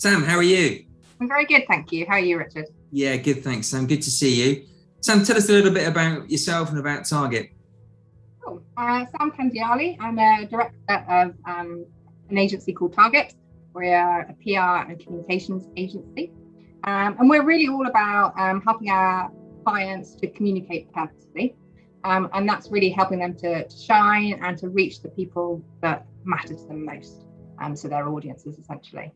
Sam, how are you? I'm very good, thank you. How are you, Richard? Yeah, good, thanks, Sam. Good to see you. Sam, tell us a little bit about yourself and about Target. Cool. Sam.Kandiyali. I'm a director of an agency called Target. We're a PR and communications agency. And we're really all about helping our clients to communicate purposefully. And that's really helping them to shine and to reach the people that matter to them most. So their audiences, essentially.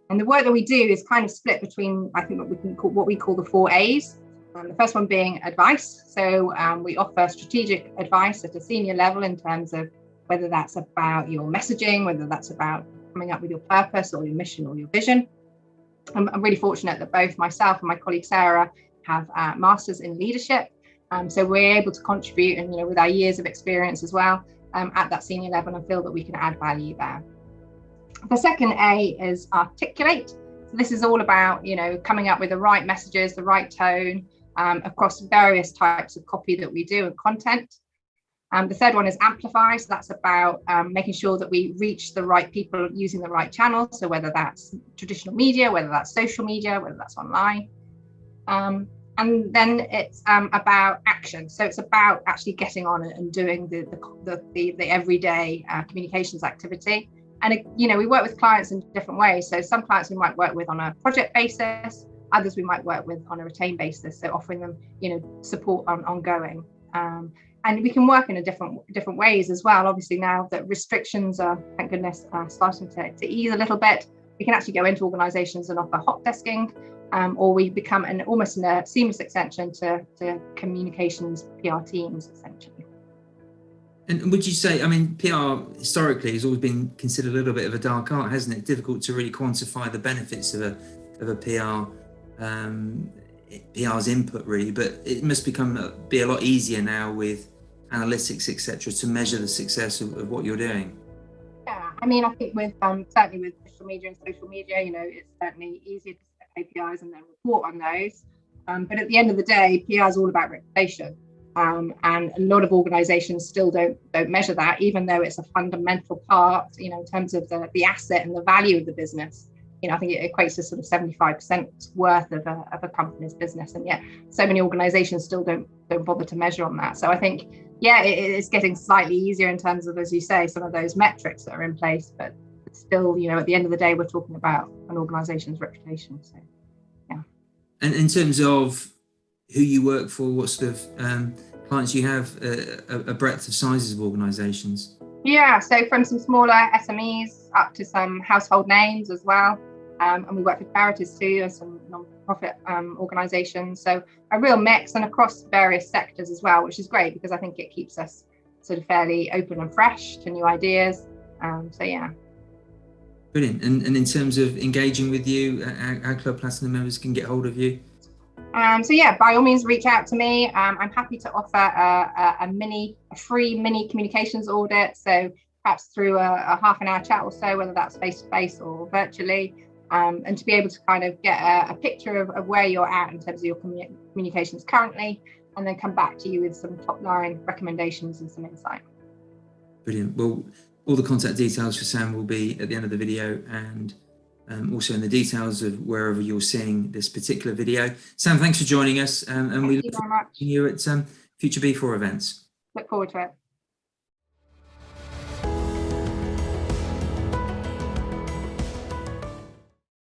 And the work that we do is kind of split between, I think, what we call the 4 A's. The first one being advice. So we offer strategic advice at a senior level in terms of whether that's about your messaging, whether that's about coming up with your purpose or your mission or your vision. I'm really fortunate that both myself and my colleague Sarah have masters in leadership. So we're able to contribute, and with our years of experience as well, at that senior level, and feel that we can add value there. The second A is articulate. So this is all about, coming up with the right messages, the right tone across various types of copy that we do and content. The third one is amplify. So that's about making sure that we reach the right people using the right channels. So whether that's traditional media, whether that's social media, whether that's online. And then it's about action. So it's about actually getting on and doing the everyday communications activity. And, we work with clients in different ways. So some clients we might work with on a project basis, others we might work with on a retained basis. So offering them, support ongoing. And we can work in a different ways as well. Obviously, now that restrictions are, thank goodness, starting to ease a little bit, we can actually go into organisations and offer hot desking, or we become almost a seamless extension to communications PR teams, essentially. And would you say, PR historically has always been considered a little bit of a dark art, hasn't it? Difficult to really quantify the benefits of a PR, PR's input, really. But it must be a lot easier now with analytics, etc., to measure the success of what you're doing. Yeah, I think with certainly with digital media and social media, it's certainly easier to set KPIs and then report on those. But at the end of the day, PR is all about reputation. And a lot of organisations still don't measure that, even though it's a fundamental part, in terms of the asset and the value of the business. I think it equates to sort of 75% worth of a company's business, and yet so many organisations still don't bother to measure on that. So I think, it's getting slightly easier in terms of, as you say, some of those metrics that are in place, but still, at the end of the day, we're talking about an organisation's reputation. So, yeah. And in terms of who you work for, what sort of clients you have, a breadth of sizes of organisations? Yeah, so from some smaller SMEs up to some household names as well. And we work with charities too, and some non-profit organisations. So a real mix, and across various sectors as well, which is great because I think it keeps us sort of fairly open and fresh to new ideas. So yeah. Brilliant. And in terms of engaging with you, our Club Platinum members can get hold of you? By all means, reach out to me. I'm happy to offer a free mini communications audit. So perhaps through a half an hour chat or so, whether that's face to face or virtually, and to be able to kind of get a picture of where you're at in terms of your communications currently, and then come back to you with some top line recommendations and some insight. Brilliant. Well, all the contact details for Sam will be at the end of the video, and also in the details of wherever you're seeing this particular video. Sam, thanks for joining us, and we look forward to seeing you at future B4 events. Look forward to it.